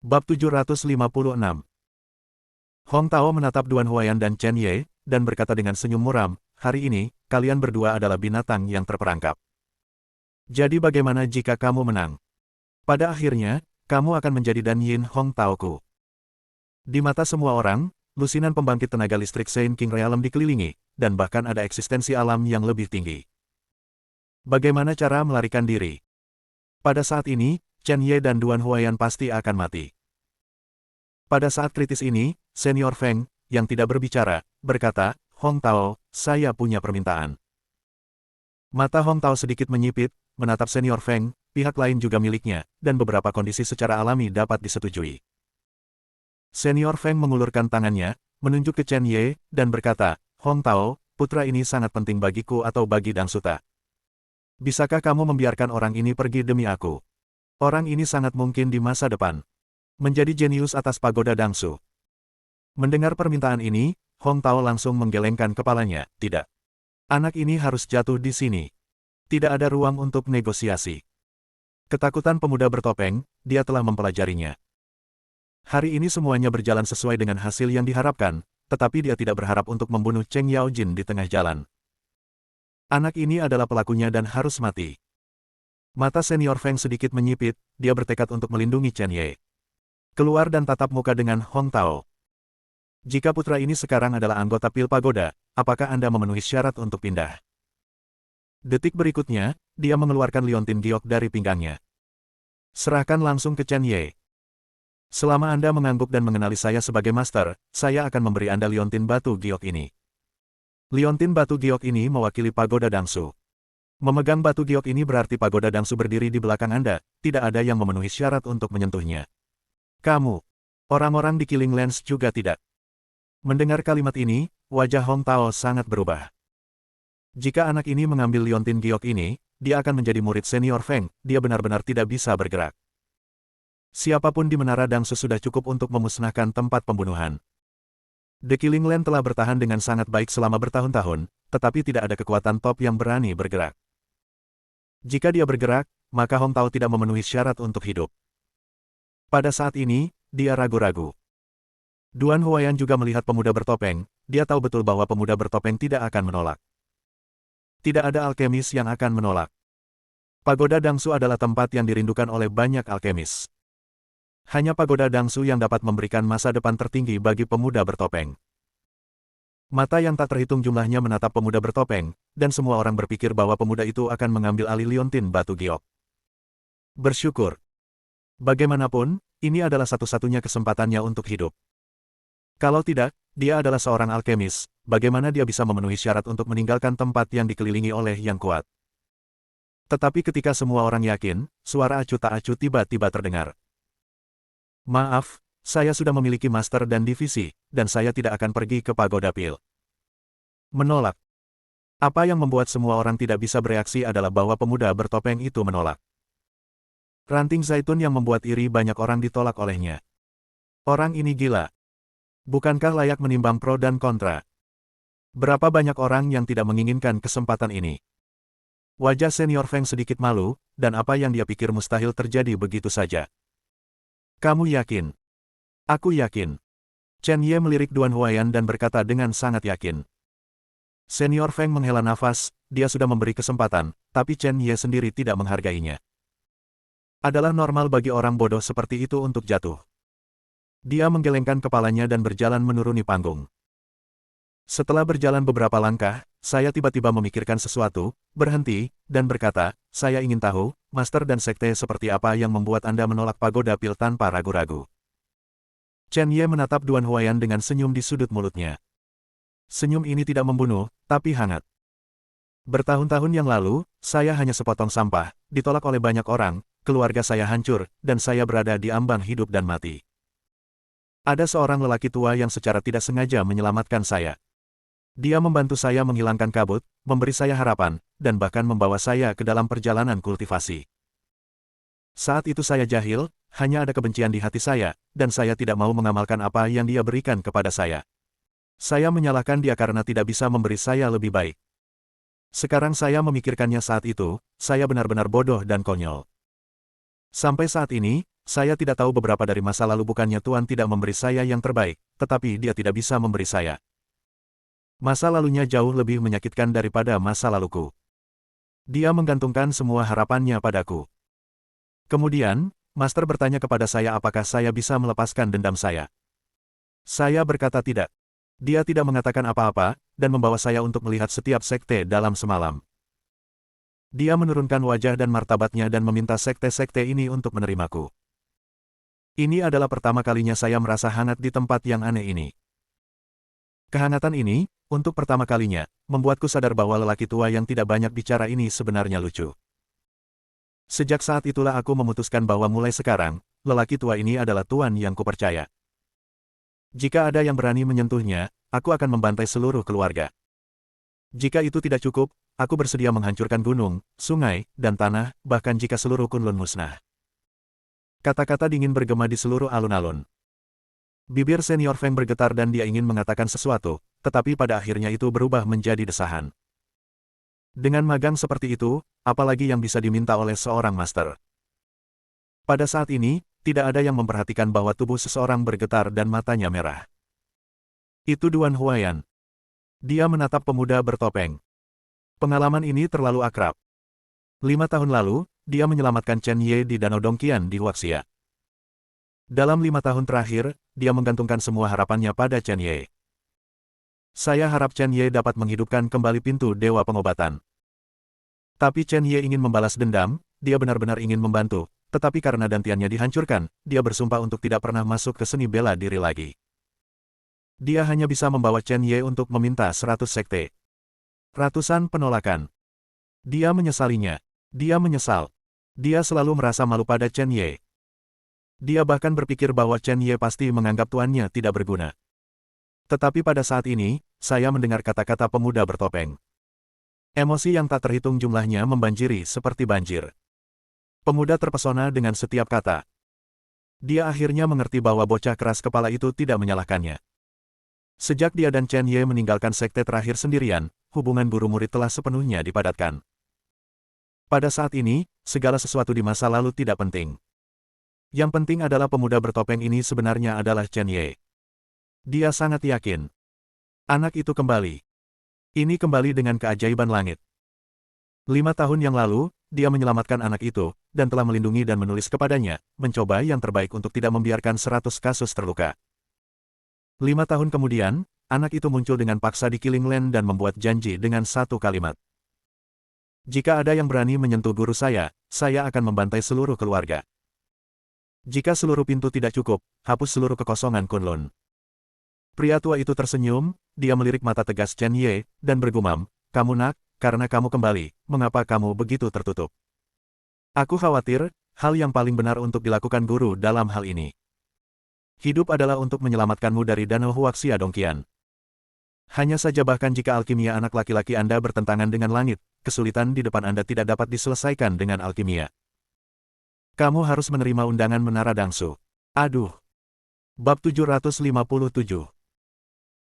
Bab 756. Hong Tao menatap Duan Huayan dan Chen Ye, dan berkata dengan senyum muram, hari ini, kalian berdua adalah binatang yang terperangkap. Jadi bagaimana jika kamu menang? Pada akhirnya, kamu akan menjadi Dan Yin Hong Tao-ku. Di mata semua orang, lusinan pembangkit tenaga listrik Saint King Realm dikelilingi, dan bahkan ada eksistensi alam yang lebih tinggi. Bagaimana cara melarikan diri? Pada saat ini, Chen Ye dan Duan Huayan pasti akan mati. Pada saat kritis ini, Senior Feng, yang tidak berbicara, berkata, Hong Tao, saya punya permintaan. Mata Hong Tao sedikit menyipit, menatap Senior Feng, pihak lain juga miliknya, dan beberapa kondisi secara alami dapat disetujui. Senior Feng mengulurkan tangannya, menunjuk ke Chen Ye, dan berkata, Hong Tao, putra ini sangat penting bagiku atau bagi Dang Suta. Bisakah kamu membiarkan orang ini pergi demi aku? Orang ini sangat mungkin di masa depan menjadi jenius atas pagoda Dangsu. Mendengar permintaan ini, Hong Tao langsung menggelengkan kepalanya, tidak. Anak ini harus jatuh di sini. Tidak ada ruang untuk negosiasi. Ketakutan pemuda bertopeng, dia telah mempelajarinya. Hari ini semuanya berjalan sesuai dengan hasil yang diharapkan, tetapi dia tidak berharap untuk membunuh Cheng Yaojin di tengah jalan. Anak ini adalah pelakunya dan harus mati. Mata Senior Feng sedikit menyipit, dia bertekad untuk melindungi Chen Ye. Keluar dan tatap muka dengan Hong Tao. Jika putra ini sekarang adalah anggota Pil Pagoda, apakah Anda memenuhi syarat untuk pindah? Detik berikutnya, dia mengeluarkan liontin giok dari pinggangnya. Serahkan langsung ke Chen Ye. Selama Anda mengangguk dan mengenali saya sebagai master, saya akan memberi Anda liontin batu giok ini. Liontin batu giok ini mewakili pagoda Dangsu. Memegang batu giok ini berarti pagoda Dangsu berdiri di belakang Anda, tidak ada yang memenuhi syarat untuk menyentuhnya. Kamu, orang-orang di Killing Lands juga tidak. Mendengar kalimat ini, wajah Hong Tao sangat berubah. Jika anak ini mengambil liontin giok ini, dia akan menjadi murid senior Feng, dia benar-benar tidak bisa bergerak. Siapapun di menara Dangsu sudah cukup untuk memusnahkan tempat pembunuhan. The Killing Land telah bertahan dengan sangat baik selama bertahun-tahun, tetapi tidak ada kekuatan top yang berani bergerak. Jika dia bergerak, maka Hong Tao tidak memenuhi syarat untuk hidup. Pada saat ini, dia ragu-ragu. Duan Huayan juga melihat pemuda bertopeng, dia tahu betul bahwa pemuda bertopeng tidak akan menolak. Tidak ada alkemis yang akan menolak. Pagoda Dangsu adalah tempat yang dirindukan oleh banyak alkemis. Hanya pagoda Dangsu yang dapat memberikan masa depan tertinggi bagi pemuda bertopeng. Mata yang tak terhitung jumlahnya menatap pemuda bertopeng, dan semua orang berpikir bahwa pemuda itu akan mengambil alih liontin batu giok. Bersyukur. Bagaimanapun, ini adalah satu-satunya kesempatannya untuk hidup. Kalau tidak, dia adalah seorang alkemis, bagaimana dia bisa memenuhi syarat untuk meninggalkan tempat yang dikelilingi oleh yang kuat. Tetapi ketika semua orang yakin, suara acuh tak acuh tiba-tiba terdengar. Maaf, saya sudah memiliki master dan divisi, dan saya tidak akan pergi ke pagoda Pil. Menolak. Apa yang membuat semua orang tidak bisa bereaksi adalah bahwa pemuda bertopeng itu menolak. Ranting zaitun yang membuat iri banyak orang ditolak olehnya. Orang ini gila. Bukankah layak menimbang pro dan kontra? Berapa banyak orang yang tidak menginginkan kesempatan ini? Wajah senior Feng sedikit malu, dan apa yang dia pikir mustahil terjadi begitu saja. Kamu yakin? Aku yakin. Chen Ye melirik Duan Huayan dan berkata dengan sangat yakin. Senior Feng menghela nafas, dia sudah memberi kesempatan, tapi Chen Ye sendiri tidak menghargainya. Adalah normal bagi orang bodoh seperti itu untuk jatuh. Dia menggelengkan kepalanya dan berjalan menuruni panggung. Setelah berjalan beberapa langkah, saya tiba-tiba memikirkan sesuatu, berhenti, dan berkata, saya ingin tahu, master dan sekte seperti apa yang membuat Anda menolak pagoda Pil tanpa ragu-ragu. Chen Ye menatap Duan Huayan dengan senyum di sudut mulutnya. Senyum ini tidak membunuh, tapi hangat. Bertahun-tahun yang lalu, saya hanya sepotong sampah, ditolak oleh banyak orang, keluarga saya hancur, dan saya berada di ambang hidup dan mati. Ada seorang lelaki tua yang secara tidak sengaja menyelamatkan saya. Dia membantu saya menghilangkan kabut, memberi saya harapan, dan bahkan membawa saya ke dalam perjalanan kultivasi. Saat itu saya jahil, hanya ada kebencian di hati saya, dan saya tidak mau mengamalkan apa yang dia berikan kepada saya. Saya menyalahkan dia karena tidak bisa memberi saya lebih baik. Sekarang saya memikirkannya saat itu, saya benar-benar bodoh dan konyol. Sampai saat ini, Saya tidak tahu beberapa dari masa lalu bukannya Tuan tidak memberi saya yang terbaik, tetapi dia tidak bisa memberi saya. Masa lalunya jauh lebih menyakitkan daripada masa laluku. Dia menggantungkan semua harapannya padaku. Kemudian, Master bertanya kepada saya apakah saya bisa melepaskan dendam saya. Saya berkata tidak. Dia tidak mengatakan apa-apa, dan membawa saya untuk melihat setiap sekte dalam semalam. Dia menurunkan wajah dan martabatnya dan meminta sekte-sekte ini untuk menerimaku. Ini adalah pertama kalinya saya merasa hangat di tempat yang aneh ini. Kehangatan ini, untuk pertama kalinya, membuatku sadar bahwa lelaki tua yang tidak banyak bicara ini sebenarnya lucu. Sejak saat itulah aku memutuskan bahwa mulai sekarang, lelaki tua ini adalah tuan yang kupercaya. Jika ada yang berani menyentuhnya, aku akan membantai seluruh keluarga. Jika itu tidak cukup, aku bersedia menghancurkan gunung, sungai, dan tanah, bahkan jika seluruh Kunlun musnah. Kata-kata dingin bergema di seluruh alun-alun. Bibir senior Feng bergetar dan dia ingin mengatakan sesuatu, tetapi pada akhirnya itu berubah menjadi desahan. Dengan magang seperti itu, apalagi yang bisa diminta oleh seorang master? Pada saat ini, tidak ada yang memperhatikan bahwa tubuh seseorang bergetar dan matanya merah. Itu Duan Huayan. Dia menatap pemuda bertopeng. Pengalaman ini terlalu akrab. 5 tahun lalu, dia menyelamatkan Chen Ye di Danau Dongqian di Huaxia. Dalam 5 tahun terakhir, dia menggantungkan semua harapannya pada Chen Ye. Saya harap Chen Ye dapat menghidupkan kembali pintu Dewa Pengobatan. Tapi Chen Ye ingin membalas dendam, dia benar-benar ingin membantu, tetapi karena dantiannya dihancurkan, dia bersumpah untuk tidak pernah masuk ke seni bela diri lagi. Dia hanya bisa membawa Chen Ye untuk meminta 100 sekte. Ratusan penolakan. Dia menyesalinya. Dia menyesal. Dia selalu merasa malu pada Chen Ye. Dia bahkan berpikir bahwa Chen Ye pasti menganggap tuannya tidak berguna. Tetapi pada saat ini, saya mendengar kata-kata pemuda bertopeng. Emosi yang tak terhitung jumlahnya membanjiri seperti banjir. Pemuda terpesona dengan setiap kata. Dia akhirnya mengerti bahwa bocah keras kepala itu tidak menyalahkannya. Sejak dia dan Chen Ye meninggalkan sekte terakhir sendirian, hubungan guru murid telah sepenuhnya dipadatkan. Pada saat ini, segala sesuatu di masa lalu tidak penting. Yang penting adalah pemuda bertopeng ini sebenarnya adalah Chen Ye. Dia sangat yakin. Anak itu kembali. Ini kembali dengan keajaiban langit. 5 tahun yang lalu, dia menyelamatkan anak itu, dan telah melindungi dan menulis kepadanya, mencoba yang terbaik untuk tidak membiarkan 100 kasus terluka. 5 tahun kemudian, anak itu muncul dengan paksa di Killing Land dan membuat janji dengan satu kalimat. Jika ada yang berani menyentuh guru saya akan membantai seluruh keluarga. Jika seluruh pintu tidak cukup, hapus seluruh kekosongan Kunlun. Pria tua itu tersenyum, dia melirik mata tegas Chen Ye, dan bergumam, "Kamu nak, karena kamu kembali, mengapa kamu begitu tertutup? Aku khawatir, hal yang paling benar untuk dilakukan guru dalam hal ini. Hidup adalah untuk menyelamatkanmu dari Danau Huaxia Dongqian. Hanya saja bahkan jika alkimia anak laki-laki Anda bertentangan dengan langit, kesulitan di depan Anda tidak dapat diselesaikan dengan alkimia. Kamu harus menerima undangan Menara Dangsu." Aduh. Bab 757.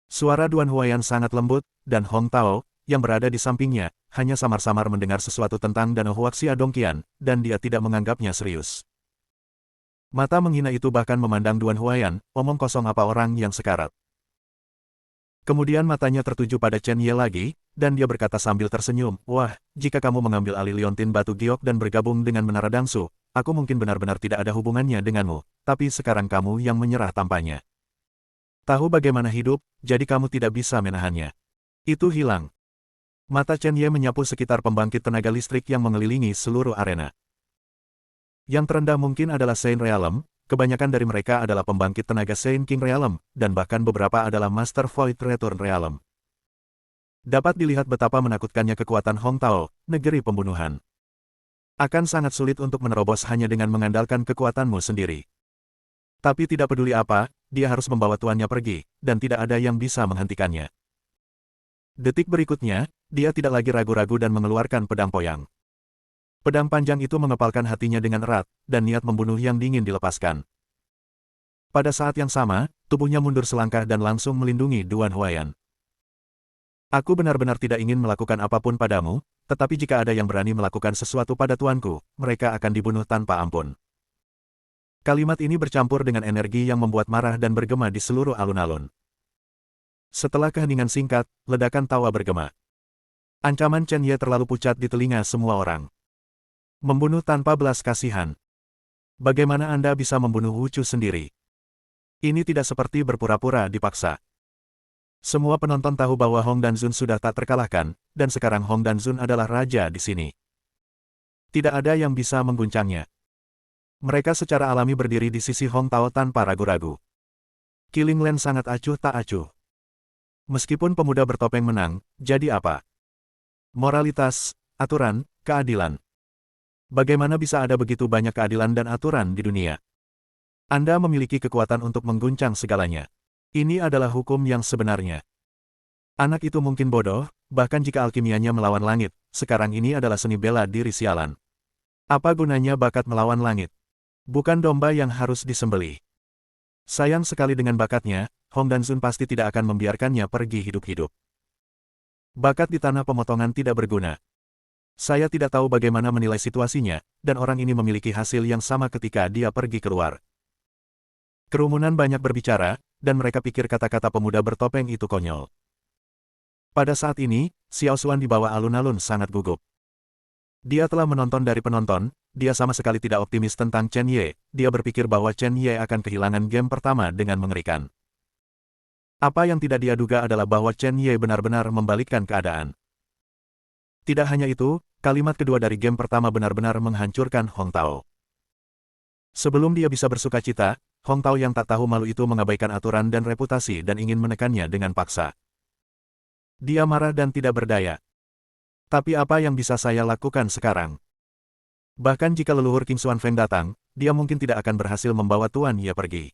Suara Duan Huayan sangat lembut, dan Hong Tao, yang berada di sampingnya, hanya samar-samar mendengar sesuatu tentang Danau Huaxia Dongqian, dan dia tidak menganggapnya serius. Mata menghina itu bahkan memandang Duan Huayan, omong kosong apa orang yang sekarat. Kemudian matanya tertuju pada Chen Ye lagi, dan dia berkata sambil tersenyum, "Wah, jika kamu mengambil alih liontin batu giok dan bergabung dengan Menara Dangsu, aku mungkin benar-benar tidak ada hubungannya denganmu, tapi sekarang kamu yang menyerah tampaknya. Tahu bagaimana hidup, jadi kamu tidak bisa menahannya. Itu hilang." Mata Chen Ye menyapu sekitar pembangkit tenaga listrik yang mengelilingi seluruh arena. Yang terendah mungkin adalah Saint Realm. Kebanyakan dari mereka adalah pembangkit tenaga Saint King Realm, dan bahkan beberapa adalah Master Void Return Realm. Dapat dilihat betapa menakutkannya kekuatan Hong Tao, negeri pembunuhan. Akan sangat sulit untuk menerobos hanya dengan mengandalkan kekuatanmu sendiri. Tapi tidak peduli apa, dia harus membawa tuannya pergi, dan tidak ada yang bisa menghentikannya. Detik berikutnya, dia tidak lagi ragu-ragu dan mengeluarkan pedang poyang. Pedang panjang itu mengepalkan hatinya dengan erat, dan niat membunuh yang dingin dilepaskan. Pada saat yang sama, tubuhnya mundur selangkah dan langsung melindungi Duan Huayan. "Aku benar-benar tidak ingin melakukan apapun padamu, tetapi jika ada yang berani melakukan sesuatu pada tuanku, mereka akan dibunuh tanpa ampun." Kalimat ini bercampur dengan energi yang membuat marah dan bergema di seluruh alun-alun. Setelah keheningan singkat, ledakan tawa bergema. Ancaman Chen Ye terlalu pucat di telinga semua orang. Membunuh tanpa belas kasihan. Bagaimana Anda bisa membunuh Wu Chu sendiri? Ini tidak seperti berpura-pura dipaksa. Semua penonton tahu bahwa Hong Danzun sudah tak terkalahkan, dan sekarang Hong Danzun adalah raja di sini. Tidak ada yang bisa mengguncangnya. Mereka secara alami berdiri di sisi Hong Tao tanpa ragu-ragu. Killing Lan sangat acuh tak acuh. Meskipun pemuda bertopeng menang, jadi apa? Moralitas, aturan, keadilan. Bagaimana bisa ada begitu banyak keadilan dan aturan di dunia? Anda memiliki kekuatan untuk mengguncang segalanya. Ini adalah hukum yang sebenarnya. Anak itu mungkin bodoh, bahkan jika alkimianya melawan langit, sekarang ini adalah seni bela diri sialan. Apa gunanya bakat melawan langit? Bukan domba yang harus disembelih. Sayang sekali dengan bakatnya, Hong Danzun pasti tidak akan membiarkannya pergi hidup-hidup. Bakat di tanah pemotongan tidak berguna. Saya tidak tahu bagaimana menilai situasinya, dan orang ini memiliki hasil yang sama ketika dia pergi keluar. Kerumunan banyak berbicara, dan mereka pikir kata-kata pemuda bertopeng itu konyol. Pada saat ini, Xiao Xuan di bawah alun-alun sangat gugup. Dia telah menonton dari penonton, dia sama sekali tidak optimis tentang Chen Ye, dia berpikir bahwa Chen Ye akan kehilangan game pertama dengan mengerikan. Apa yang tidak dia duga adalah bahwa Chen Ye benar-benar membalikkan keadaan. Tidak hanya itu, kalimat kedua dari game pertama benar-benar menghancurkan Hong Tao. Sebelum dia bisa bersukacita, Hong Tao yang tak tahu malu itu mengabaikan aturan dan reputasi dan ingin menekannya dengan paksa. Dia marah dan tidak berdaya. Tapi apa yang bisa saya lakukan sekarang? Bahkan jika leluhur King Xuan Feng datang, dia mungkin tidak akan berhasil membawa Tuan Ye pergi.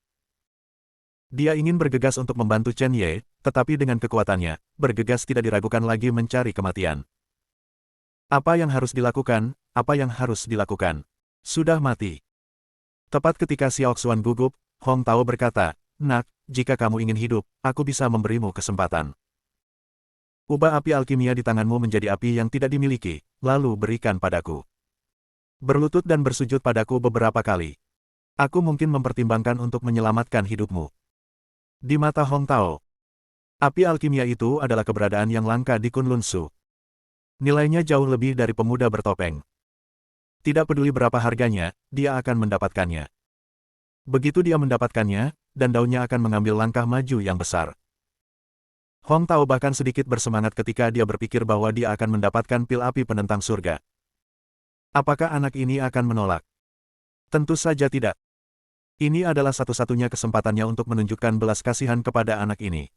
Dia ingin bergegas untuk membantu Chen Ye, tetapi dengan kekuatannya, bergegas tidak diragukan lagi mencari kematian. Apa yang harus dilakukan? Apa yang harus dilakukan? Sudah mati. Tepat ketika Xiao Xuan gugup, Hong Tao berkata, "Nak, jika kamu ingin hidup, aku bisa memberimu kesempatan. Ubah api alkimia di tanganmu menjadi api yang tidak dimiliki, lalu berikan padaku. Berlutut dan bersujud padaku beberapa kali. Aku mungkin mempertimbangkan untuk menyelamatkan hidupmu." Di mata Hong Tao, api alkimia itu adalah keberadaan yang langka di Kunlun Su. Nilainya jauh lebih dari pemuda bertopeng. Tidak peduli berapa harganya, dia akan mendapatkannya. Begitu dia mendapatkannya, dan daunnya akan mengambil langkah maju yang besar. Hong Tao bahkan sedikit bersemangat ketika dia berpikir bahwa dia akan mendapatkan pil api penentang surga. Apakah anak ini akan menolak? Tentu saja tidak. Ini adalah satu-satunya kesempatannya untuk menunjukkan belas kasihan kepada anak ini.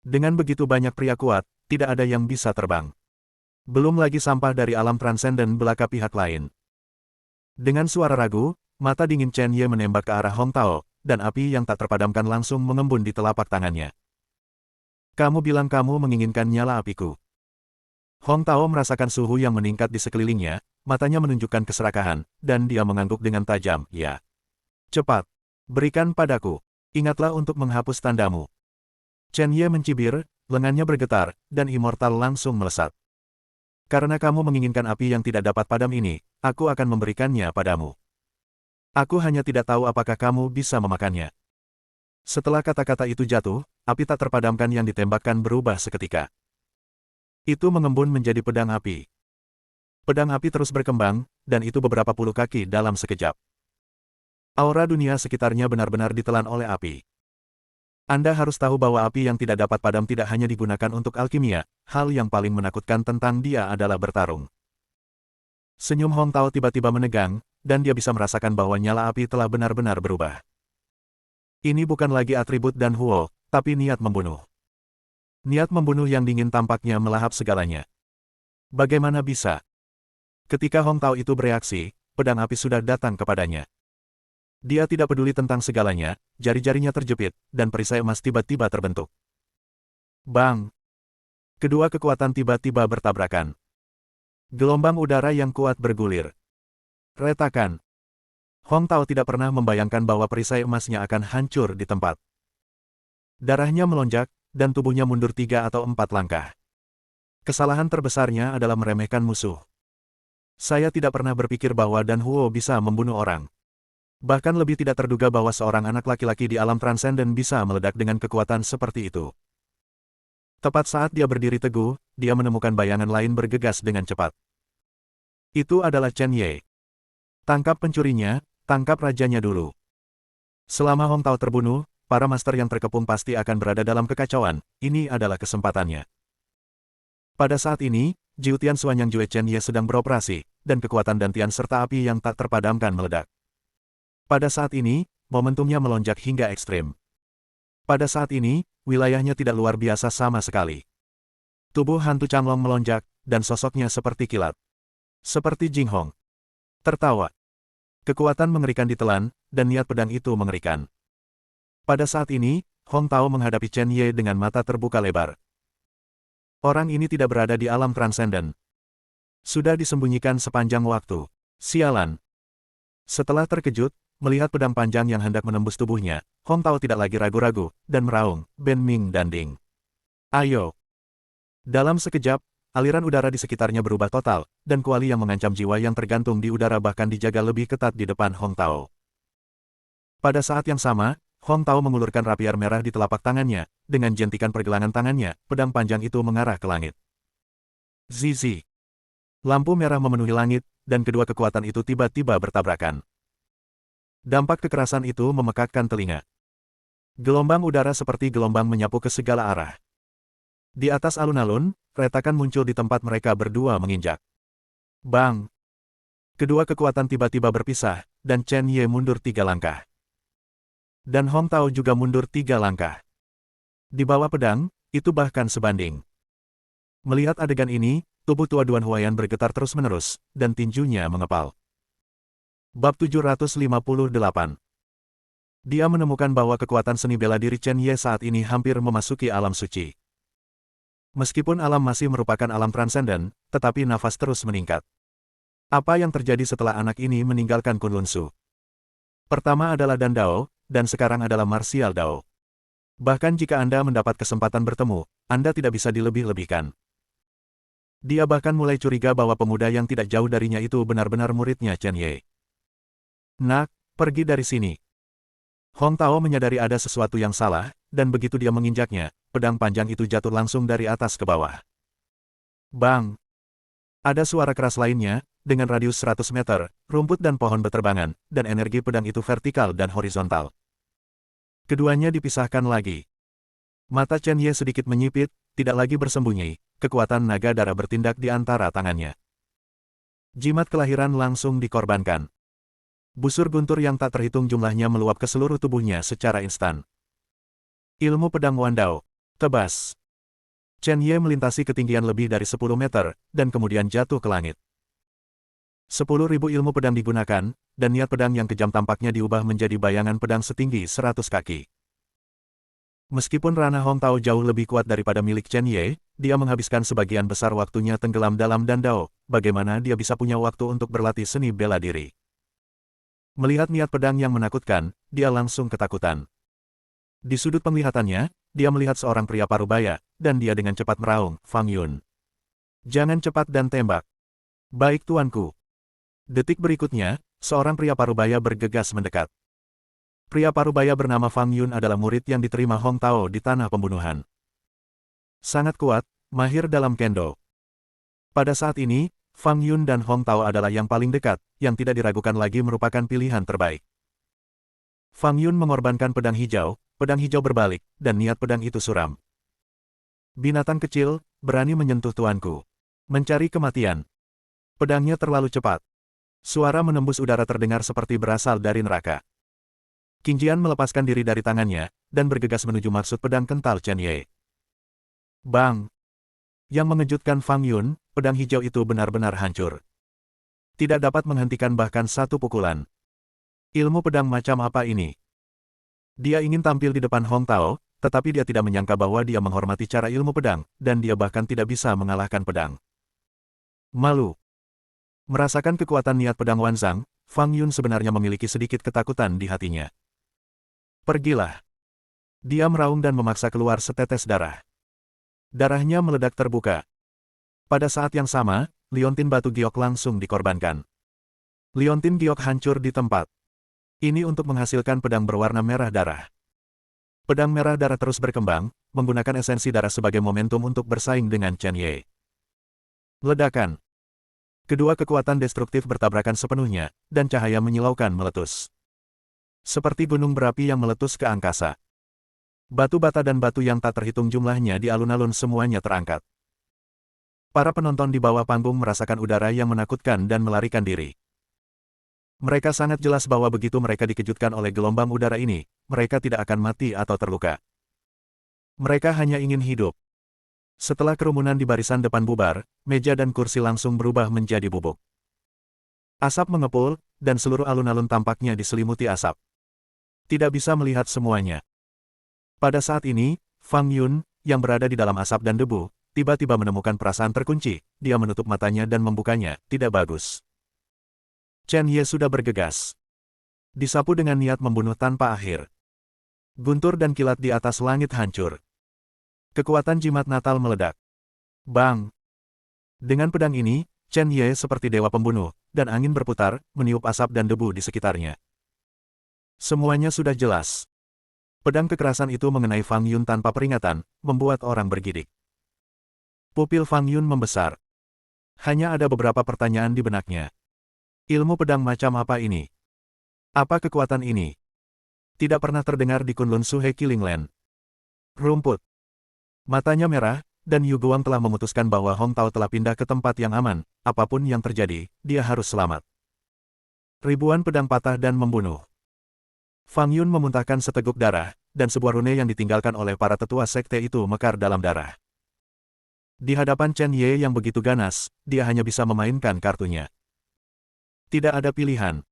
Dengan begitu banyak pria kuat, tidak ada yang bisa terbang. Belum lagi sampah dari alam transenden belaka pihak lain. Dengan suara ragu, mata dingin Chen Ye menembak ke arah Hong Tao, dan api yang tak terpadamkan langsung mengembun di telapak tangannya. Kamu bilang kamu menginginkan nyala apiku. Hong Tao merasakan suhu yang meningkat di sekelilingnya, matanya menunjukkan keserakahan, dan dia mengangguk dengan tajam, "Ya. Cepat. Berikan padaku. Ingatlah untuk menghapus tandamu." Chen Ye mencibir, lengannya bergetar, dan Immortal langsung melesat. Karena kamu menginginkan api yang tidak dapat padam ini, aku akan memberikannya padamu. Aku hanya tidak tahu apakah kamu bisa memakannya. Setelah kata-kata itu jatuh, api tak terpadamkan yang ditembakkan berubah seketika. Itu mengembun menjadi pedang api. Pedang api terus berkembang, dan itu beberapa puluh kaki dalam sekejap. Aura dunia sekitarnya benar-benar ditelan oleh api. Anda harus tahu bahwa api yang tidak dapat padam tidak hanya digunakan untuk alkimia, hal yang paling menakutkan tentang dia adalah bertarung. Senyum Hong Tao tiba-tiba menegang, dan dia bisa merasakan bahwa nyala api telah benar-benar berubah. Ini bukan lagi atribut dan huo, tapi niat membunuh. Niat membunuh yang dingin tampaknya melahap segalanya. Bagaimana bisa? Ketika Hong Tao itu bereaksi, pedang api sudah datang kepadanya. Dia tidak peduli tentang segalanya, jari-jarinya terjepit, dan perisai emas tiba-tiba terbentuk. Bang! Kedua kekuatan tiba-tiba bertabrakan. Gelombang udara yang kuat bergulir. Retakan. Hong Tao tidak pernah membayangkan bahwa perisai emasnya akan hancur di tempat. Darahnya melonjak, dan tubuhnya mundur 3 atau 4 langkah. Kesalahan terbesarnya adalah meremehkan musuh. Saya tidak pernah berpikir bahwa Dan Huo bisa membunuh orang. Bahkan lebih tidak terduga bahwa seorang anak laki-laki di alam transenden bisa meledak dengan kekuatan seperti itu. Tepat saat dia berdiri teguh, dia menemukan bayangan lain bergegas dengan cepat. Itu adalah Chen Ye. Tangkap pencurinya, tangkap rajanya dulu. Selama Hong Tao terbunuh, para master yang terkepung pasti akan berada dalam kekacauan, ini adalah kesempatannya. Pada saat ini, Jiu Tian Xuan Yang Jue Chen Ye sedang beroperasi, dan kekuatan dantian serta api yang tak terpadamkan meledak. Pada saat ini, momentumnya melonjak hingga ekstrim. Pada saat ini, wilayahnya tidak luar biasa sama sekali. Tubuh hantu Changlong melonjak, dan sosoknya seperti kilat. Seperti Jing Hong. Tertawa. Kekuatan mengerikan ditelan, dan niat pedang itu mengerikan. Pada saat ini, Hong Tao menghadapi Chen Ye dengan mata terbuka lebar. Orang ini tidak berada di alam transenden. Sudah disembunyikan sepanjang waktu. Sialan. Setelah terkejut, melihat pedang panjang yang hendak menembus tubuhnya, Hong Tao tidak lagi ragu-ragu, dan meraung, Ben Ming dan Ding. Ayo! Dalam sekejap, aliran udara di sekitarnya berubah total, dan kuali yang mengancam jiwa yang tergantung di udara bahkan dijaga lebih ketat di depan Hong Tao. Pada saat yang sama, Hong Tao mengulurkan rapier merah di telapak tangannya, dengan jentikan pergelangan tangannya, pedang panjang itu mengarah ke langit. Zizi. Lampu merah memenuhi langit, dan kedua kekuatan itu tiba-tiba bertabrakan. Dampak kekerasan itu memekakkan telinga. Gelombang udara seperti gelombang menyapu ke segala arah. Di atas alun-alun, retakan muncul di tempat mereka berdua menginjak. Bang! Kedua kekuatan tiba-tiba berpisah, dan Chen Ye mundur 3 langkah. Dan Hong Tao juga mundur 3 langkah. Di bawah pedang, itu bahkan sebanding. Melihat adegan ini, tubuh tua Duan Huayan bergetar terus-menerus, dan tinjunya mengepal. Bab 758. Dia menemukan bahwa kekuatan seni bela diri Chen Ye saat ini hampir memasuki alam suci. Meskipun alam masih merupakan alam transenden, tetapi nafas terus meningkat. Apa yang terjadi setelah anak ini meninggalkan Kunlun Su? Pertama adalah Dan Dao, dan sekarang adalah Martial Dao. Bahkan jika Anda mendapat kesempatan bertemu, Anda tidak bisa dilebih-lebihkan. Dia bahkan mulai curiga bahwa pemuda yang tidak jauh darinya itu benar-benar muridnya Chen Ye. Nak, pergi dari sini. Hong Tao menyadari ada sesuatu yang salah, dan begitu dia menginjaknya, pedang panjang itu jatuh langsung dari atas ke bawah. Bang! Ada suara keras lainnya, dengan radius 100 meter, rumput dan pohon beterbangan, dan energi pedang itu vertikal dan horizontal. Keduanya dipisahkan lagi. Mata Chen Ye sedikit menyipit, tidak lagi bersembunyi, kekuatan naga darah bertindak di antara tangannya. Jimat kelahiran langsung dikorbankan. Busur guntur yang tak terhitung jumlahnya meluap ke seluruh tubuhnya secara instan. Ilmu pedang Wandao. Tebas. Chen Ye melintasi ketinggian lebih dari 10 meter, dan kemudian jatuh ke langit. 10.000 ilmu pedang digunakan, dan niat pedang yang kejam tampaknya diubah menjadi bayangan pedang setinggi 100 kaki. Meskipun ranah Hong Tao jauh lebih kuat daripada milik Chen Ye, dia menghabiskan sebagian besar waktunya tenggelam dalam Dan Dao. Bagaimana dia bisa punya waktu untuk berlatih seni bela diri? Melihat niat pedang yang menakutkan, dia langsung ketakutan. Di sudut penglihatannya, dia melihat seorang pria parubaya, dan dia dengan cepat meraung, Fang Yun. Jangan cepat dan tembak. Baik tuanku. Detik berikutnya, seorang pria parubaya bergegas mendekat. Pria parubaya bernama Fang Yun adalah murid yang diterima Hong Tao di tanah pembunuhan. Sangat kuat, mahir dalam kendo. Pada saat ini, Fang Yun dan Hong Tao adalah yang paling dekat, yang tidak diragukan lagi merupakan pilihan terbaik. Fang Yun mengorbankan pedang hijau berbalik, dan niat pedang itu suram. Binatang kecil, berani menyentuh tuanku. Mencari kematian. Pedangnya terlalu cepat. Suara menembus udara terdengar seperti berasal dari neraka. Qing Jian melepaskan diri dari tangannya, dan bergegas menuju maksud pedang kental Chen Ye. Bang! Yang mengejutkan Fang Yun, pedang hijau itu benar-benar hancur. Tidak dapat menghentikan bahkan satu pukulan. Ilmu pedang macam apa ini? Dia ingin tampil di depan Hong Tao, tetapi dia tidak menyangka bahwa dia menghormati cara ilmu pedang, dan dia bahkan tidak bisa mengalahkan pedang. Malu. Merasakan kekuatan niat pedang Wanzang, Fang Yun sebenarnya memiliki sedikit ketakutan di hatinya. Pergilah. Dia meraung dan memaksa keluar setetes darah. Darahnya meledak terbuka. Pada saat yang sama, liontin batu giok langsung dikorbankan. Liontin giok hancur di tempat. Ini untuk menghasilkan pedang berwarna merah darah. Pedang merah darah terus berkembang, menggunakan esensi darah sebagai momentum untuk bersaing dengan Chen Ye. Ledakan. Kedua kekuatan destruktif bertabrakan sepenuhnya, dan cahaya menyilaukan meletus. Seperti gunung berapi yang meletus ke angkasa. Batu bata dan batu yang tak terhitung jumlahnya di alun-alun semuanya terangkat. Para penonton di bawah panggung merasakan udara yang menakutkan dan melarikan diri. Mereka sangat jelas bahwa begitu mereka dikejutkan oleh gelombang udara ini, mereka tidak akan mati atau terluka. Mereka hanya ingin hidup. Setelah kerumunan di barisan depan bubar, meja dan kursi langsung berubah menjadi bubuk. Asap mengepul, dan seluruh alun-alun tampaknya diselimuti asap. Tidak bisa melihat semuanya. Pada saat ini, Fang Yun, yang berada di dalam asap dan debu, tiba-tiba menemukan perasaan terkunci. Dia menutup matanya dan membukanya. Tidak bagus. Chen Ye sudah bergegas. Disapu dengan niat membunuh tanpa akhir. Guntur dan kilat di atas langit hancur. Kekuatan jimat Natal meledak. Bang! Dengan pedang ini, Chen Ye seperti dewa pembunuh, dan angin berputar, meniup asap dan debu di sekitarnya. Semuanya sudah jelas. Pedang kekerasan itu mengenai Fang Yun tanpa peringatan, membuat orang bergidik. Pupil Fang Yun membesar. Hanya ada beberapa pertanyaan di benaknya. Ilmu pedang macam apa ini? Apa kekuatan ini? Tidak pernah terdengar di Kunlun Suhe Killing Land. Rumput. Matanya merah, dan Yu Guang telah memutuskan bahwa Hong Tao telah pindah ke tempat yang aman. Apapun yang terjadi, dia harus selamat. Ribuan pedang patah dan membunuh. Fang Yun memuntahkan seteguk darah, dan sebuah rune yang ditinggalkan oleh para tetua sekte itu mekar dalam darah. Di hadapan Chen Ye yang begitu ganas, dia hanya bisa memainkan kartunya. Tidak ada pilihan.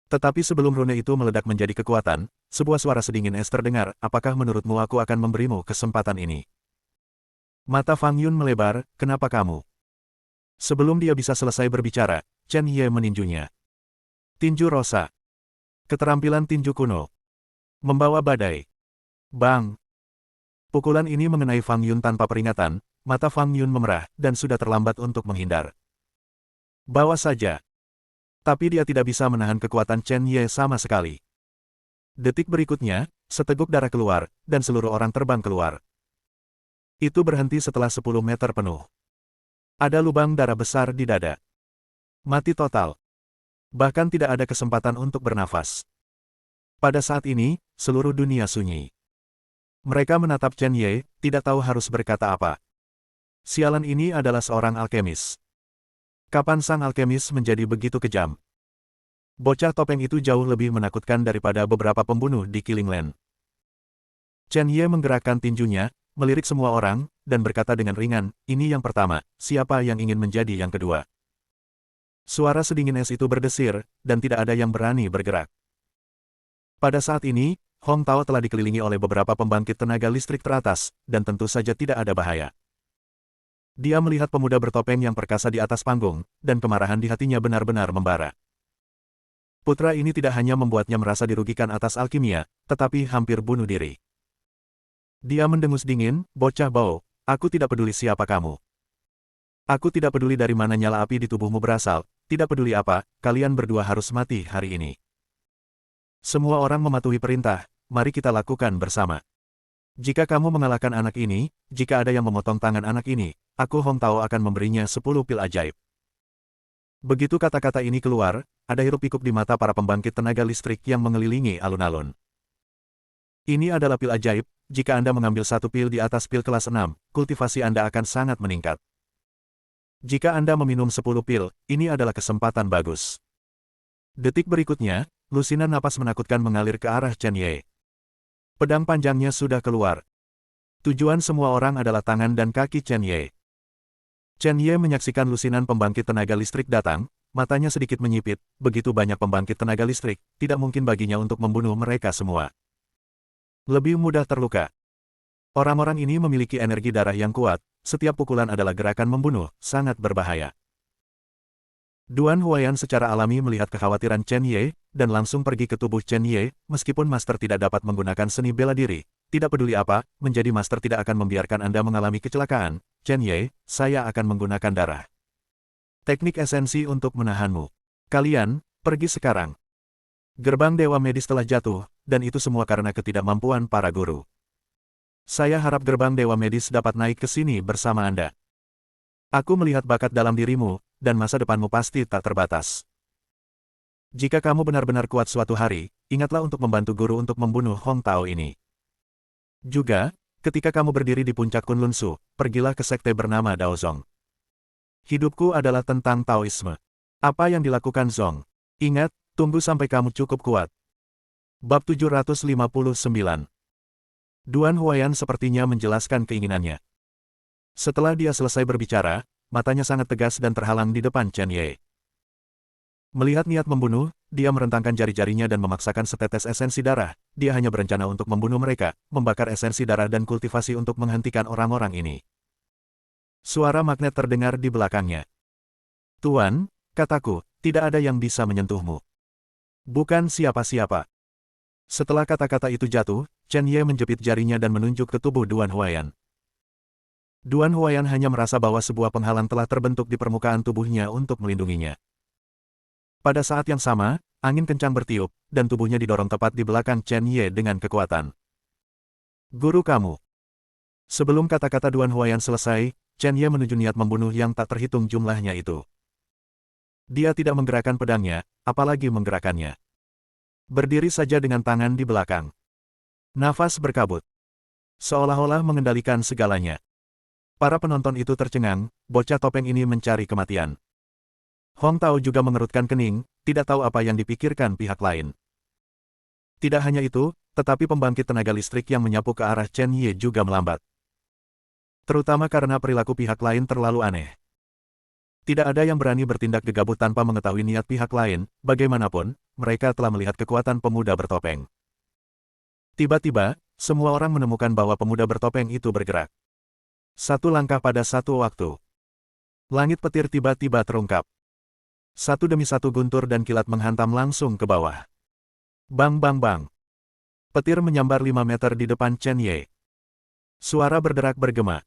Tetapi sebelum rune itu meledak menjadi kekuatan, sebuah suara sedingin es terdengar, apakah menurutmu aku akan memberimu kesempatan ini? Mata Fang Yun melebar, kenapa kamu? Sebelum dia bisa selesai berbicara, Chen Ye meninjunya. Tinju rosa. Keterampilan tinju kuno. Membawa badai. Bang! Pukulan ini mengenai Fang Yun tanpa peringatan, mata Fang Yun memerah, dan sudah terlambat untuk menghindar. Bawa saja. Tapi dia tidak bisa menahan kekuatan Chen Ye sama sekali. Detik berikutnya, seteguk darah keluar, dan seluruh orang terbang keluar. Itu berhenti setelah 10 meter penuh. Ada lubang darah besar di dada. Mati total. Bahkan tidak ada kesempatan untuk bernafas. Pada saat ini, seluruh dunia sunyi. Mereka menatap Chen Ye, tidak tahu harus berkata apa. Sialan ini adalah seorang alkemis. Kapan sang alkemis menjadi begitu kejam? Bocah topeng itu jauh lebih menakutkan daripada beberapa pembunuh di Killing Land. Chen Ye menggerakkan tinjunya, melirik semua orang, dan berkata dengan ringan, ini yang pertama, siapa yang ingin menjadi yang kedua? Suara sedingin es itu berdesir, dan tidak ada yang berani bergerak. Pada saat ini, Hong Tao telah dikelilingi oleh beberapa pembangkit tenaga listrik teratas, dan tentu saja tidak ada bahaya. Dia melihat pemuda bertopeng yang perkasa di atas panggung, dan kemarahan di hatinya benar-benar membara. Putra ini tidak hanya membuatnya merasa dirugikan atas alkimia, tetapi hampir bunuh diri. Dia mendengus dingin, bocah bau, aku tidak peduli siapa kamu. Aku tidak peduli dari mana nyala api di tubuhmu berasal, tidak peduli apa, kalian berdua harus mati hari ini. Semua orang mematuhi perintah, mari kita lakukan bersama. Jika kamu mengalahkan anak ini, jika ada yang memotong tangan anak ini, aku Hong Tao akan memberinya 10 pil ajaib. Begitu kata-kata ini keluar, ada hiruk-pikuk di mata para pembangkit tenaga listrik yang mengelilingi alun-alun. Ini adalah pil ajaib, jika Anda mengambil satu pil di atas pil kelas 6, kultivasi Anda akan sangat meningkat. Jika Anda meminum 10 pil, ini adalah kesempatan bagus. Detik berikutnya, lusinan napas menakutkan mengalir ke arah Chen Ye. Pedang panjangnya sudah keluar. Tujuan semua orang adalah tangan dan kaki Chen Ye. Chen Ye menyaksikan lusinan pembangkit tenaga listrik datang, matanya sedikit menyipit, begitu banyak pembangkit tenaga listrik, tidak mungkin baginya untuk membunuh mereka semua. Lebih mudah terluka. Orang-orang ini memiliki energi darah yang kuat, setiap pukulan adalah gerakan membunuh, sangat berbahaya. Duan Huayan secara alami melihat kekhawatiran Chen Ye, dan langsung pergi ke tubuh Chen Ye, meskipun Master tidak dapat menggunakan seni bela diri. Tidak peduli apa, menjadi Master tidak akan membiarkan Anda mengalami kecelakaan. Chen Ye, saya akan menggunakan darah. Teknik esensi untuk menahanmu. Kalian, pergi sekarang. Gerbang Dewa Medis telah jatuh, dan itu semua karena ketidakmampuan para guru. Saya harap gerbang Dewa Medis dapat naik ke sini bersama Anda. Aku melihat bakat dalam dirimu, dan masa depanmu pasti tak terbatas. Jika kamu benar-benar kuat suatu hari, ingatlah untuk membantu guru untuk membunuh Hong Tao ini. Juga, ketika kamu berdiri di puncak Kunlun Su, pergilah ke sekte bernama Dao Zong. Hidupku adalah tentang Taoisme. Apa yang dilakukan Zong? Ingat, tunggu sampai kamu cukup kuat. Bab 759. Duan Huayan sepertinya menjelaskan keinginannya. Setelah dia selesai berbicara, matanya sangat tegas dan terhalang di depan Chen Ye. Melihat niat membunuh, dia merentangkan jari-jarinya dan memaksakan setetes esensi darah. Dia hanya berencana untuk membunuh mereka, membakar esensi darah dan kultivasi untuk menghentikan orang-orang ini. Suara magnet terdengar di belakangnya. Tuan, kataku, tidak ada yang bisa menyentuhmu. Bukan siapa-siapa. Setelah kata-kata itu jatuh, Chen Ye menjepit jarinya dan menunjuk ke tubuh Duan Huayan. Duan Huayan hanya merasa bahwa sebuah penghalang telah terbentuk di permukaan tubuhnya untuk melindunginya. Pada saat yang sama, angin kencang bertiup, dan tubuhnya didorong tepat di belakang Chen Ye dengan kekuatan. Guru kamu. Sebelum kata-kata Duan Huayan selesai, Chen Ye menuju niat membunuh yang tak terhitung jumlahnya itu. Dia tidak menggerakkan pedangnya, apalagi menggerakkannya. Berdiri saja dengan tangan di belakang. Nafas berkabut. Seolah-olah mengendalikan segalanya. Para penonton itu tercengang, bocah topeng ini mencari kematian. Hong Tao juga mengerutkan kening, tidak tahu apa yang dipikirkan pihak lain. Tidak hanya itu, tetapi pembangkit tenaga listrik yang menyapu ke arah Chen Ye juga melambat. Terutama karena perilaku pihak lain terlalu aneh. Tidak ada yang berani bertindak gegabah tanpa mengetahui niat pihak lain, bagaimanapun, mereka telah melihat kekuatan pemuda bertopeng. Tiba-tiba, semua orang menemukan bahwa pemuda bertopeng itu bergerak. Satu langkah pada satu waktu. Langit petir tiba-tiba terungkap. Satu demi satu guntur dan kilat menghantam langsung ke bawah. Bang bang bang. Petir menyambar 5 meter di depan Chen Ye. Suara berderak bergema.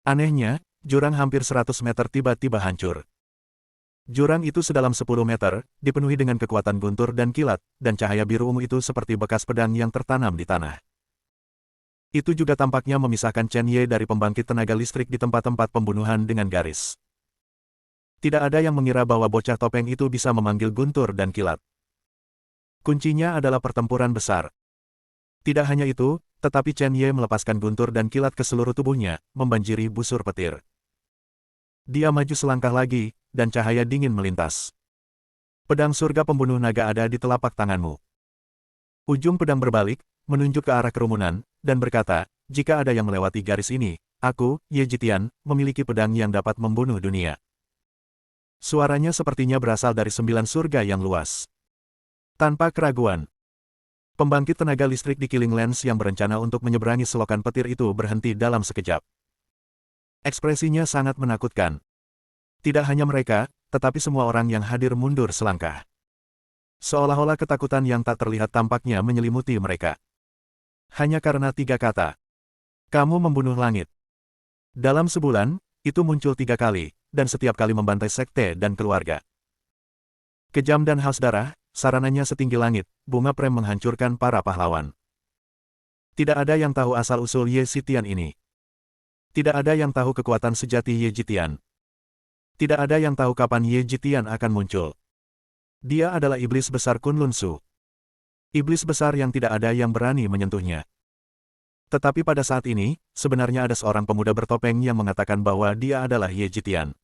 Anehnya, jurang hampir 100 meter tiba-tiba hancur. Jurang itu sedalam 10 meter, dipenuhi dengan kekuatan guntur dan kilat, dan cahaya biru ungu itu seperti bekas pedang yang tertanam di tanah. Itu juga tampaknya memisahkan Chen Ye dari pembangkit tenaga listrik di tempat-tempat pembunuhan dengan garis. Tidak ada yang mengira bahwa bocah topeng itu bisa memanggil guntur dan kilat. Kuncinya adalah pertempuran besar. Tidak hanya itu, tetapi Chen Ye melepaskan guntur dan kilat ke seluruh tubuhnya, membanjiri busur petir. Dia maju selangkah lagi, dan cahaya dingin melintas. Pedang surga pembunuh naga ada di telapak tanganmu. Ujung pedang berbalik, menunjuk ke arah kerumunan, dan berkata, jika ada yang melewati garis ini, aku, Ye Jitian, memiliki pedang yang dapat membunuh dunia. Suaranya sepertinya berasal dari 9 surga yang luas. Tanpa keraguan, pembangkit tenaga listrik di Killing Lands yang berencana untuk menyeberangi selokan petir itu berhenti dalam sekejap. Ekspresinya sangat menakutkan. Tidak hanya mereka, tetapi semua orang yang hadir mundur selangkah. Seolah-olah ketakutan yang tak terlihat tampaknya menyelimuti mereka. Hanya karena 3 kata. Kamu membunuh langit. Dalam sebulan, itu muncul 3 kali, dan setiap kali membantai sekte dan keluarga. Kejam dan haus darah, sarananya setinggi langit, bunga prem menghancurkan para pahlawan. Tidak ada yang tahu asal-usul Ye Jitian ini. Tidak ada yang tahu kekuatan sejati Ye Jitian. Tidak ada yang tahu kapan Ye Jitian akan muncul. Dia adalah iblis besar Kunlun Su. Iblis besar yang tidak ada yang berani menyentuhnya. Tetapi pada saat ini, sebenarnya ada seorang pemuda bertopeng yang mengatakan bahwa dia adalah Ye Jitian.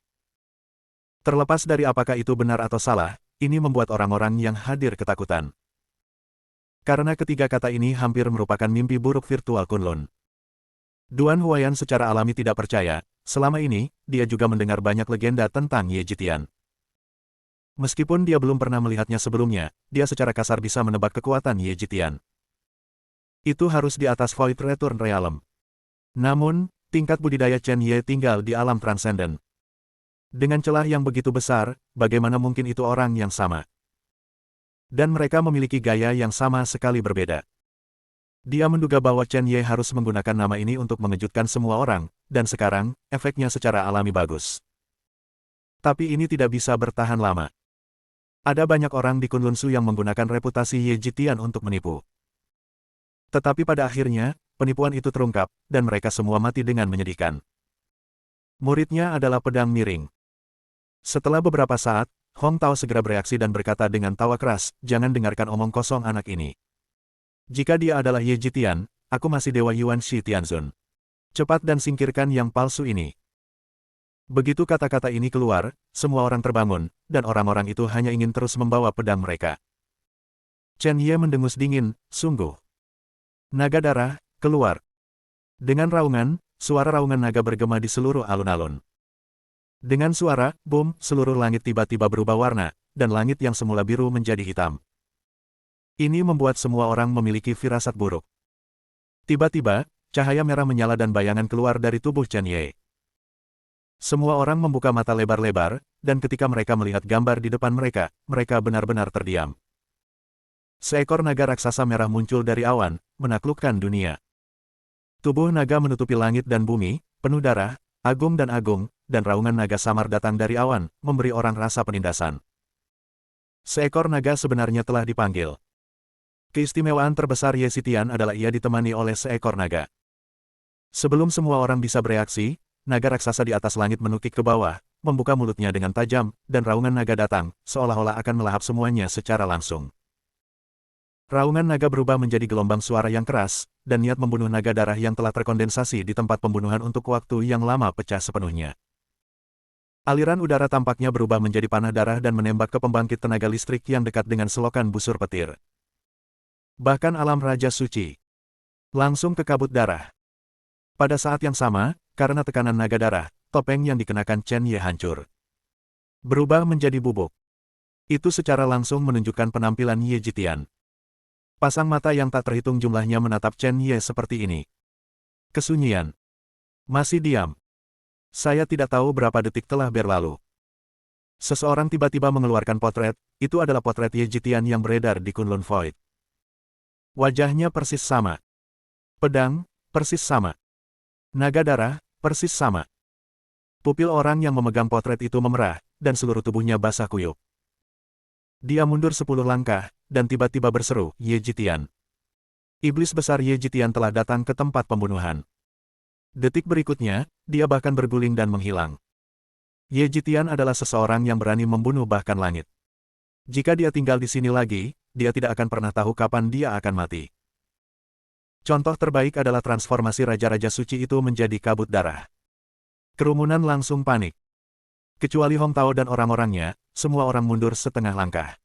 Terlepas dari apakah itu benar atau salah, ini membuat orang-orang yang hadir ketakutan. Karena ketiga kata ini hampir merupakan mimpi buruk virtual Kunlun. Duan Huayan secara alami tidak percaya, selama ini, dia juga mendengar banyak legenda tentang Ye Jitian. Meskipun dia belum pernah melihatnya sebelumnya, dia secara kasar bisa menebak kekuatan Ye Jitian. Itu harus di atas Void Return Realm. Namun, tingkat budidaya Chen Ye tinggal di alam transenden. Dengan celah yang begitu besar, bagaimana mungkin itu orang yang sama? Dan mereka memiliki gaya yang sama sekali berbeda. Dia menduga bahwa Chen Ye harus menggunakan nama ini untuk mengejutkan semua orang, dan sekarang, efeknya secara alami bagus. Tapi ini tidak bisa bertahan lama. Ada banyak orang di Kunlun Su yang menggunakan reputasi Ye Jitian untuk menipu. Tetapi pada akhirnya, penipuan itu terungkap, dan mereka semua mati dengan menyedihkan. Muridnya adalah pedang miring. Setelah beberapa saat, Hong Tao segera bereaksi dan berkata dengan tawa keras, "Jangan dengarkan omong kosong anak ini. Jika dia adalah Ye Jitian, aku masih Dewa Yuan Shi Tianzun. Cepat dan singkirkan yang palsu ini." Begitu kata-kata ini keluar, semua orang terbangun, dan orang-orang itu hanya ingin terus membawa pedang mereka. Chen Ye mendengus dingin, sungguh. Naga darah, keluar. Dengan raungan, suara raungan naga bergema di seluruh alun-alun. Dengan suara, boom, seluruh langit tiba-tiba berubah warna, dan langit yang semula biru menjadi hitam. Ini membuat semua orang memiliki firasat buruk. Tiba-tiba, cahaya merah menyala dan bayangan keluar dari tubuh Chen Ye. Semua orang membuka mata lebar-lebar, dan ketika mereka melihat gambar di depan mereka, mereka benar-benar terdiam. Seekor naga raksasa merah muncul dari awan, menaklukkan dunia. Tubuh naga menutupi langit dan bumi, penuh darah, agung, dan raungan naga samar datang dari awan, memberi orang rasa penindasan. Seekor naga sebenarnya telah dipanggil. Keistimewaan terbesar Ye Jitian adalah ia ditemani oleh seekor naga. Sebelum semua orang bisa bereaksi, naga raksasa di atas langit menukik ke bawah, membuka mulutnya dengan tajam, dan raungan naga datang, seolah-olah akan melahap semuanya secara langsung. Raungan naga berubah menjadi gelombang suara yang keras, dan niat membunuh naga darah yang telah terkondensasi di tempat pembunuhan untuk waktu yang lama pecah sepenuhnya. Aliran udara tampaknya berubah menjadi panah darah dan menembak ke pembangkit tenaga listrik yang dekat dengan selokan busur petir. Bahkan alam Raja Suci langsung ke kabut darah. Pada saat yang sama, karena tekanan naga darah, topeng yang dikenakan Chen Ye hancur. Berubah menjadi bubuk. Itu secara langsung menunjukkan penampilan Ye Jitian. Pasang mata yang tak terhitung jumlahnya menatap Chen Ye seperti ini. Kesunyian. Masih diam. Saya tidak tahu berapa detik telah berlalu. Seseorang tiba-tiba mengeluarkan potret, itu adalah potret Ye Jitian yang beredar di Kunlun Void. Wajahnya persis sama. Pedang, persis sama. Naga darah, persis sama. Pupil orang yang memegang potret itu memerah, dan seluruh tubuhnya basah kuyup. Dia mundur 10 langkah, dan tiba-tiba berseru, "Ye Jitian." Iblis besar Ye Jitian telah datang ke tempat pembunuhan. Detik berikutnya, dia bahkan berguling dan menghilang. Ye Jitian adalah seseorang yang berani membunuh bahkan langit. Jika dia tinggal di sini lagi, dia tidak akan pernah tahu kapan dia akan mati. Contoh terbaik adalah transformasi Raja-Raja Suci itu menjadi kabut darah. Kerumunan langsung panik. Kecuali Hong Tao dan orang-orangnya, semua orang mundur setengah langkah.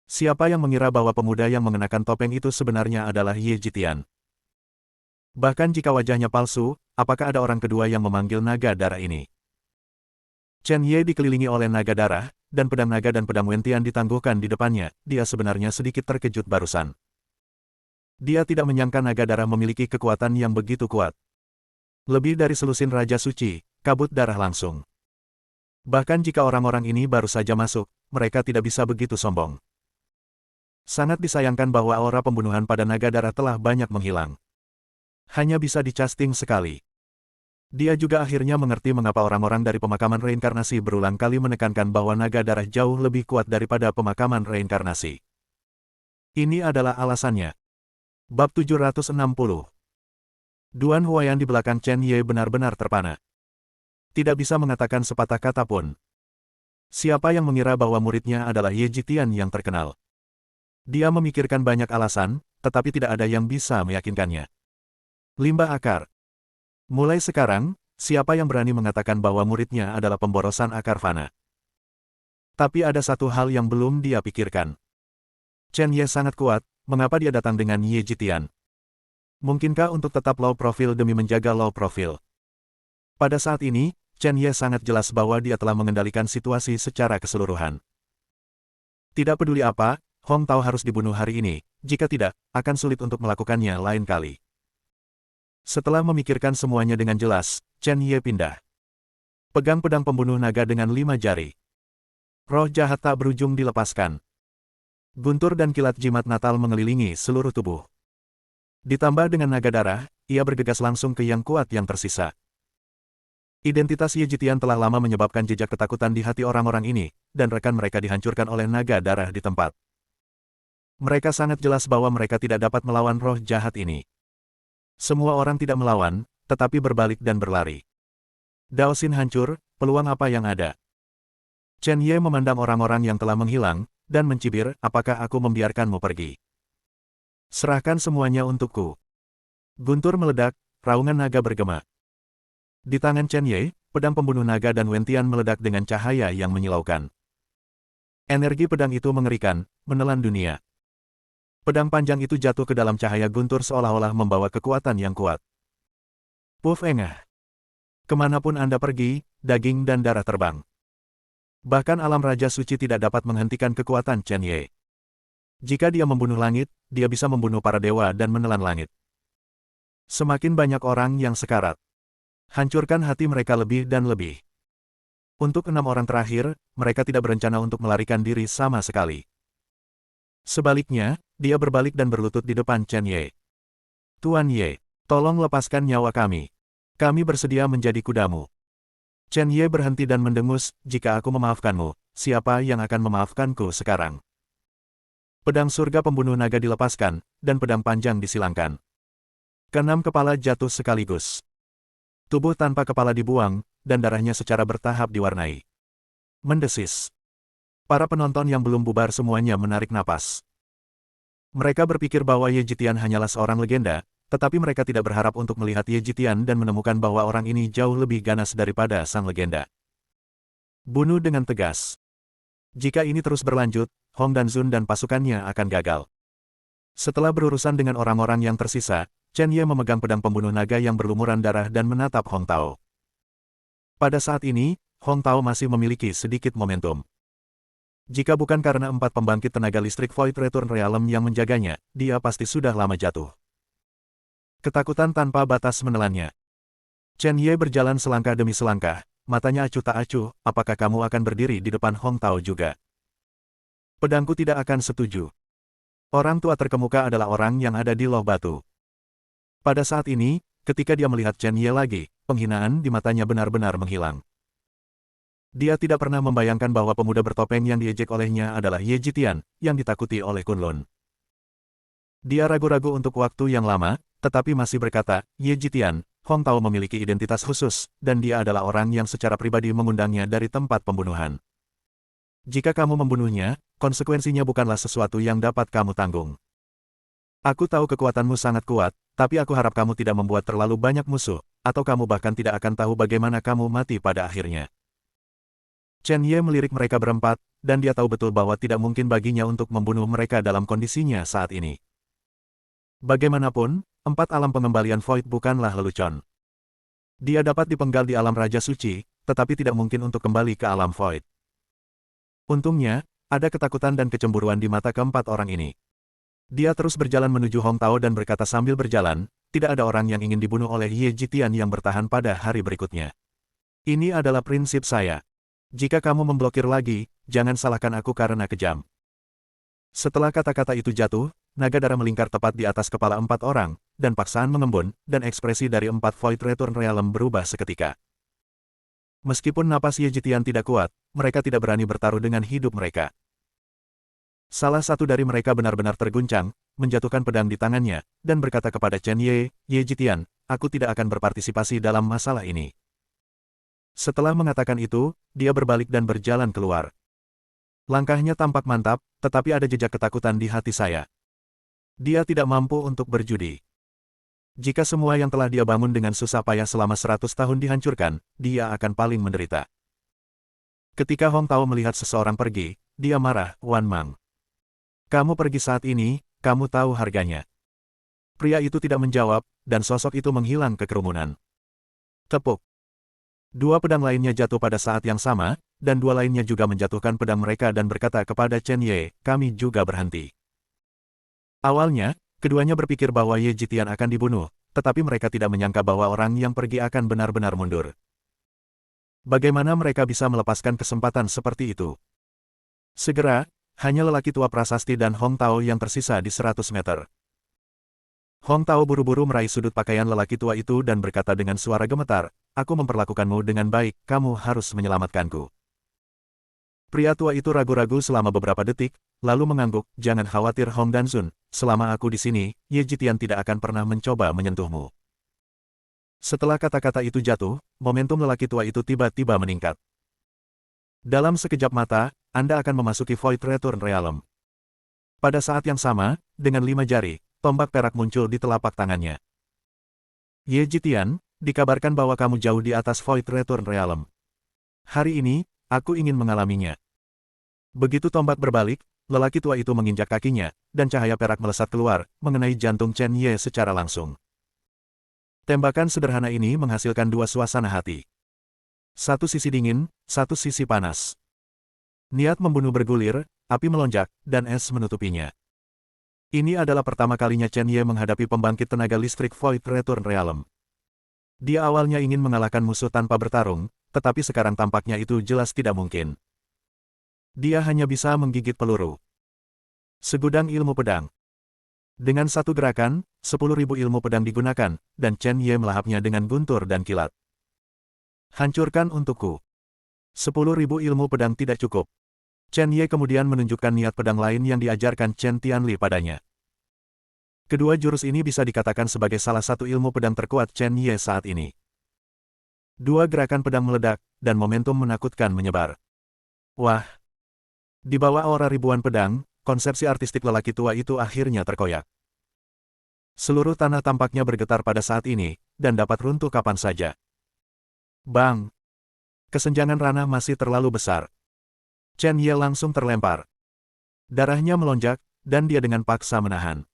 Siapa yang mengira bahwa pemuda yang mengenakan topeng itu sebenarnya adalah Ye Jitian? Bahkan jika wajahnya palsu, apakah ada orang kedua yang memanggil naga darah ini? Chen Ye dikelilingi oleh naga darah, dan pedang naga dan pedang Wentian ditangguhkan di depannya, dia sebenarnya sedikit terkejut barusan. Dia tidak menyangka naga darah memiliki kekuatan yang begitu kuat. Lebih dari selusin Raja Suci, kabut darah langsung. Bahkan jika orang-orang ini baru saja masuk, mereka tidak bisa begitu sombong. Sangat disayangkan bahwa aura pembunuhan pada naga darah telah banyak menghilang. Hanya bisa dicasting sekali. Dia juga akhirnya mengerti mengapa orang-orang dari pemakaman reinkarnasi berulang kali menekankan bahwa naga darah jauh lebih kuat daripada pemakaman reinkarnasi. Ini adalah alasannya. Bab 760. Duan Huayan di belakang Chen Ye benar-benar terpana. Tidak bisa mengatakan sepatah kata pun. Siapa yang mengira bahwa muridnya adalah Ye Jitian yang terkenal? Dia memikirkan banyak alasan, tetapi tidak ada yang bisa meyakinkannya. Limbah akar. Mulai sekarang, siapa yang berani mengatakan bahwa muridnya adalah pemborosan akar fana? Tapi ada satu hal yang belum dia pikirkan. Chen Ye sangat kuat, mengapa dia datang dengan Ye Jitian? Mungkinkah untuk tetap low profile demi menjaga low profile? Pada saat ini, Chen Ye sangat jelas bahwa dia telah mengendalikan situasi secara keseluruhan. Tidak peduli apa, Hong Tao harus dibunuh hari ini, jika tidak, akan sulit untuk melakukannya lain kali. Setelah memikirkan semuanya dengan jelas, Chen Ye pindah. Pegang pedang pembunuh naga dengan 5 jari. Roh jahat tak berujung dilepaskan. Guntur dan kilat jimat Natal mengelilingi seluruh tubuh. Ditambah dengan naga darah, ia bergegas langsung ke yang kuat yang tersisa. Identitas Ye Jitian telah lama menyebabkan jejak ketakutan di hati orang-orang ini, dan rekan mereka dihancurkan oleh naga darah di tempat. Mereka sangat jelas bahwa mereka tidak dapat melawan roh jahat ini. Semua orang tidak melawan, tetapi berbalik dan berlari. Dao Xin hancur, peluang apa yang ada? Chen Ye memandang orang-orang yang telah menghilang, dan mencibir, apakah aku membiarkanmu pergi? Serahkan semuanya untukku. Guntur meledak, raungan naga bergema. Di tangan Chen Ye, pedang pembunuh naga dan Wentian meledak dengan cahaya yang menyilaukan. Energi pedang itu mengerikan, menelan dunia. Pedang panjang itu jatuh ke dalam cahaya guntur seolah-olah membawa kekuatan yang kuat. Puf engah. Kemanapun Anda pergi, daging dan darah terbang. Bahkan alam Raja Suci tidak dapat menghentikan kekuatan Chen Ye. Jika dia membunuh langit, dia bisa membunuh para dewa dan menelan langit. Semakin banyak orang yang sekarat. Hancurkan hati mereka lebih dan lebih. Untuk 6 orang terakhir, mereka tidak berencana untuk melarikan diri sama sekali. Sebaliknya, dia berbalik dan berlutut di depan Chen Ye. Tuan Ye, tolong lepaskan nyawa kami. Kami bersedia menjadi kudamu. Chen Ye berhenti dan mendengus, jika aku memaafkanmu, siapa yang akan memaafkanku sekarang? Pedang surga pembunuh naga dilepaskan, dan pedang panjang disilangkan. Keenam kepala jatuh sekaligus. Tubuh tanpa kepala dibuang, dan darahnya secara bertahap diwarnai. Mendesis. Para penonton yang belum bubar semuanya menarik napas. Mereka berpikir bahwa Ye Jitian hanyalah seorang legenda, tetapi mereka tidak berharap untuk melihat Ye Jitian dan menemukan bahwa orang ini jauh lebih ganas daripada sang legenda. Bunuh dengan tegas. Jika ini terus berlanjut, Hong Danzun dan pasukannya akan gagal. Setelah berurusan dengan orang-orang yang tersisa, Chen Ye memegang pedang pembunuh naga yang berlumuran darah dan menatap Hong Tao. Pada saat ini, Hong Tao masih memiliki sedikit momentum. Jika bukan karena 4 pembangkit tenaga listrik Void Return Realm yang menjaganya, dia pasti sudah lama jatuh. Ketakutan tanpa batas menelannya. Chen Ye berjalan selangkah demi selangkah, matanya acuh tak acuh, apakah kamu akan berdiri di depan Hong Tao juga? Pedangku tidak akan setuju. Orang tua terkemuka adalah orang yang ada di loh batu. Pada saat ini, ketika dia melihat Chen Ye lagi, penghinaan di matanya benar-benar menghilang. Dia tidak pernah membayangkan bahwa pemuda bertopeng yang diejek olehnya adalah Ye Jitian, yang ditakuti oleh Kunlun. Dia ragu-ragu untuk waktu yang lama, tetapi masih berkata, Ye Jitian, Hong Tao memiliki identitas khusus, dan dia adalah orang yang secara pribadi mengundangnya dari tempat pembunuhan. Jika kamu membunuhnya, konsekuensinya bukanlah sesuatu yang dapat kamu tanggung. Aku tahu kekuatanmu sangat kuat, tapi aku harap kamu tidak membuat terlalu banyak musuh, atau kamu bahkan tidak akan tahu bagaimana kamu mati pada akhirnya. Chen Ye melirik mereka berempat, dan dia tahu betul bahwa tidak mungkin baginya untuk membunuh mereka dalam kondisinya saat ini. Bagaimanapun, 4 alam pengembalian Void bukanlah lelucon. Dia dapat dipenggal di alam Raja Suci, tetapi tidak mungkin untuk kembali ke alam Void. Untungnya, ada ketakutan dan kecemburuan di mata keempat orang ini. Dia terus berjalan menuju Hong Tao dan berkata sambil berjalan, tidak ada orang yang ingin dibunuh oleh Ye Jitian yang bertahan pada hari berikutnya. Ini adalah prinsip saya. Jika kamu memblokir lagi, jangan salahkan aku karena kejam. Setelah kata-kata itu jatuh, naga darah melingkar tepat di atas kepala 4 orang, dan paksaan mengembun, dan ekspresi dari 4 Void Return Realm berubah seketika. Meskipun napas Ye Jitian tidak kuat, mereka tidak berani bertaruh dengan hidup mereka. Salah satu dari mereka benar-benar terguncang, menjatuhkan pedang di tangannya, dan berkata kepada Chen Ye, Ye Jitian, aku tidak akan berpartisipasi dalam masalah ini. Setelah mengatakan itu, dia berbalik dan berjalan keluar. Langkahnya tampak mantap, tetapi ada jejak ketakutan di hati saya. Dia tidak mampu untuk berjudi. Jika semua yang telah dia bangun dengan susah payah selama 100 tahun dihancurkan, dia akan paling menderita. Ketika Hong Tao melihat seseorang pergi, dia marah, Wan Mang. Kamu pergi saat ini, kamu tahu harganya. Pria itu tidak menjawab, dan sosok itu menghilang ke kerumunan. Tepuk. 2 pedang lainnya jatuh pada saat yang sama, dan 2 lainnya juga menjatuhkan pedang mereka dan berkata kepada Chen Ye, kami juga berhenti. Awalnya, keduanya berpikir bahwa Ye Jitian akan dibunuh, tetapi mereka tidak menyangka bahwa orang yang pergi akan benar-benar mundur. Bagaimana mereka bisa melepaskan kesempatan seperti itu? Segera, hanya lelaki tua prasasti dan Hong Tao yang tersisa di 100 meter. Hong Tao buru-buru meraih sudut pakaian lelaki tua itu dan berkata dengan suara gemetar, aku memperlakukanmu dengan baik, kamu harus menyelamatkanku. Pria tua itu ragu-ragu selama beberapa detik, lalu mengangguk, jangan khawatir Hong Danzun, selama aku di sini, Ye Jitian tidak akan pernah mencoba menyentuhmu. Setelah kata-kata itu jatuh, momentum lelaki tua itu tiba-tiba meningkat. Dalam sekejap mata, Anda akan memasuki Void Return Realm. Pada saat yang sama, dengan 5 jari, tombak perak muncul di telapak tangannya. Ye Jitian, dikabarkan bahwa kamu jauh di atas Void Return Realm. Hari ini, aku ingin mengalaminya. Begitu tombak berbalik, lelaki tua itu menginjak kakinya, dan cahaya perak melesat keluar, mengenai jantung Chen Ye secara langsung. Tembakan sederhana ini menghasilkan dua suasana hati. Satu sisi dingin, satu sisi panas. Niat membunuh bergulir, api melonjak, dan es menutupinya. Ini adalah pertama kalinya Chen Ye menghadapi pembangkit tenaga listrik Void Return Realm. Dia awalnya ingin mengalahkan musuh tanpa bertarung, tetapi sekarang tampaknya itu jelas tidak mungkin. Dia hanya bisa menggigit peluru. Segudang ilmu pedang. Dengan satu gerakan, 10.000 ilmu pedang digunakan, dan Chen Ye melahapnya dengan guntur dan kilat. Hancurkan untukku. 10.000 ilmu pedang tidak cukup. Chen Ye kemudian menunjukkan niat pedang lain yang diajarkan Chen Tianli padanya. Kedua jurus ini bisa dikatakan sebagai salah satu ilmu pedang terkuat Chen Ye saat ini. Dua gerakan pedang meledak, dan momentum menakutkan menyebar. Wah! Di bawah aura ribuan pedang, konsepsi artistik lelaki tua itu akhirnya terkoyak. Seluruh tanah tampaknya bergetar pada saat ini, dan dapat runtuh kapan saja. Bang! Kesenjangan ranah masih terlalu besar. Chen Ye langsung terlempar. Darahnya melonjak, dan dia dengan paksa menahan.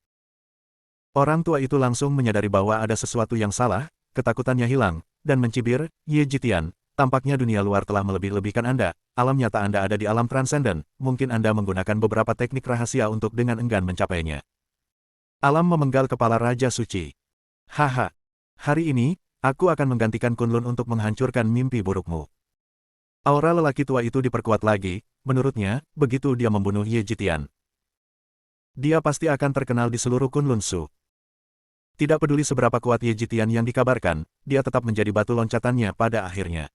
Orang tua itu langsung menyadari bahwa ada sesuatu yang salah, ketakutannya hilang, dan mencibir, Ye Jitian, tampaknya dunia luar telah melebih-lebihkan Anda, alam nyata Anda ada di alam transenden, mungkin Anda menggunakan beberapa teknik rahasia untuk dengan enggan mencapainya. Alam memenggal kepala Raja Suci. Haha, hari ini, aku akan menggantikan Kunlun untuk menghancurkan mimpi burukmu. Aura lelaki tua itu diperkuat lagi, menurutnya, begitu dia membunuh Ye Jitian. Dia pasti akan terkenal di seluruh Kunlun Su. Tidak peduli seberapa kuat Ye Jitian yang dikabarkan, dia tetap menjadi batu loncatannya pada akhirnya.